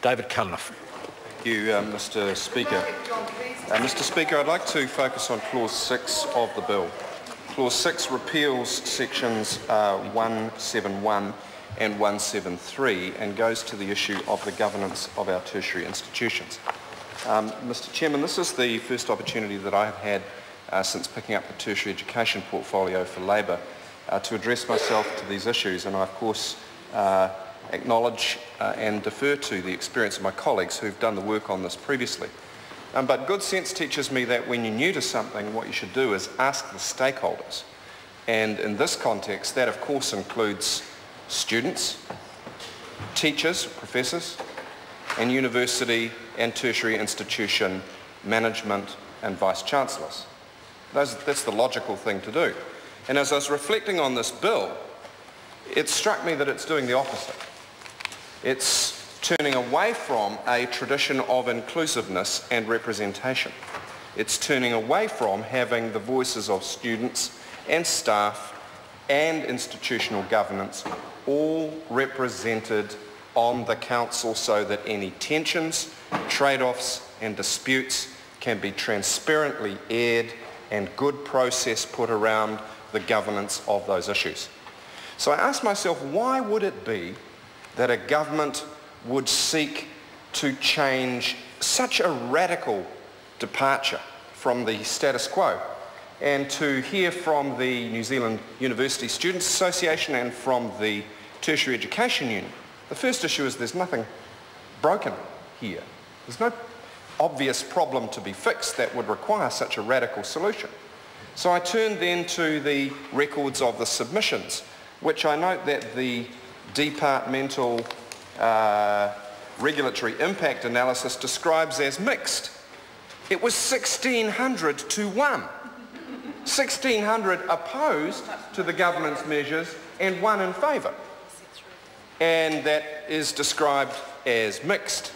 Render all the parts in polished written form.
David Cunliffe. Thank you, Mr Speaker. Mr Speaker, I'd like to focus on Clause 6 of the bill. Clause 6 repeals sections 171 and 173 and goes to the issue of the governance of our tertiary institutions. Mr Chairman, this is the first opportunity that I have had since picking up the tertiary education portfolio for Labour to address myself to these issues, and I of course acknowledge and defer to the experience of my colleagues who've done the work on this previously. But good sense teaches me that when you're new to something, what you should do is ask the stakeholders. And in this context, that of course includes students, teachers, professors, and university and tertiary institution management and vice-chancellors. That's the logical thing to do. And as I was reflecting on this bill, it struck me that it's doing the opposite. It's turning away from a tradition of inclusiveness and representation. It's turning away from having the voices of students and staff and institutional governance all represented on the council so that any tensions, trade-offs and disputes can be transparently aired and good process put around the governance of those issues. So I asked myself, why would it be that a government would seek to change such a radical departure from the status quo? And to hear from the New Zealand University Students Association and from the Tertiary Education Union, the first issue is there's nothing broken here. There's no obvious problem to be fixed that would require such a radical solution. So I turned then to the records of the submissions, which I note that the departmental regulatory impact analysis describes as mixed. It was 1,600 to 1. 1,600 opposed to the government's measures and 1 in favour. And that is described as mixed.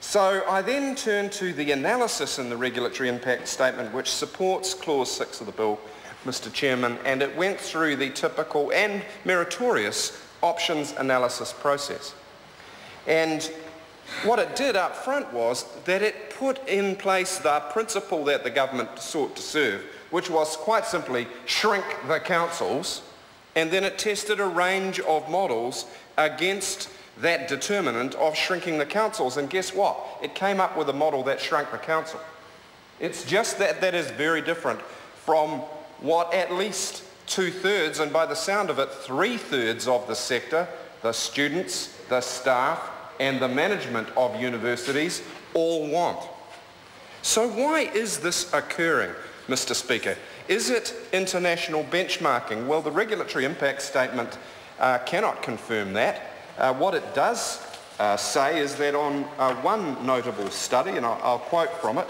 So I then turned to the analysis in the regulatory impact statement which supports Clause 6 of the bill, Mr Chairman, and it went through the typical and meritorious options analysis process. And what it did up front was that it put in place the principle that the government sought to serve, which was quite simply shrink the councils, and then it tested a range of models against that determinant of shrinking the councils, and guess what? It came up with a model that shrunk the council. It's just that is very different from what at least 2/3, and by the sound of it 3/3 of the sector, the students, the staff and the management of universities all want. So why is this occurring, Mr Speaker? Is it international benchmarking? Well, the regulatory impact statement cannot confirm that. What it does say is that on one notable study, and I'll quote from it,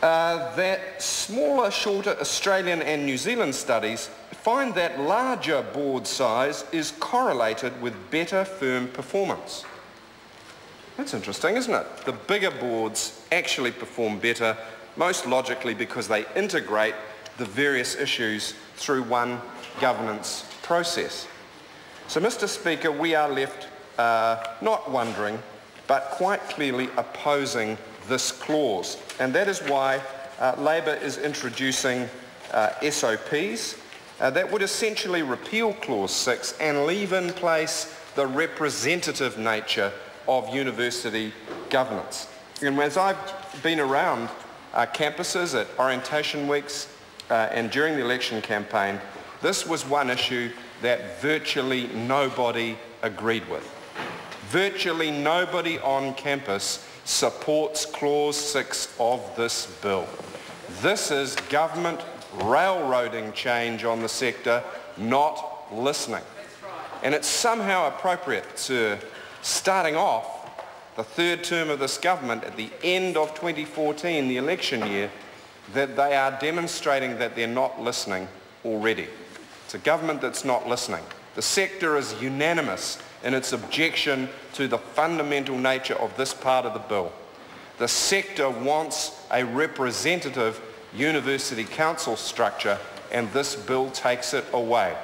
that smaller, shorter Australian and New Zealand studies find that larger board size is correlated with better firm performance. That's interesting, isn't it? The bigger boards actually perform better, most logically because they integrate the various issues through one governance process. So, Mr Speaker, we are left not wondering, but quite clearly opposing this clause. And that is why Labour is introducing SOPs that would essentially repeal Clause 6 and leave in place the representative nature of university governance. And as I've been around campuses at orientation weeks and during the election campaign, this was one issue that virtually nobody agreed with. Virtually nobody on campus supports Clause 6 of this bill. This is government railroading change on the sector, not listening. And it's somehow appropriate to starting off the third term of this government at the end of 2014, the election year, that they are demonstrating that they're not listening already. It's a government that's not listening. The sector is unanimous in its objection to the fundamental nature of this part of the bill. The sector wants a representative university council structure, and this bill takes it away.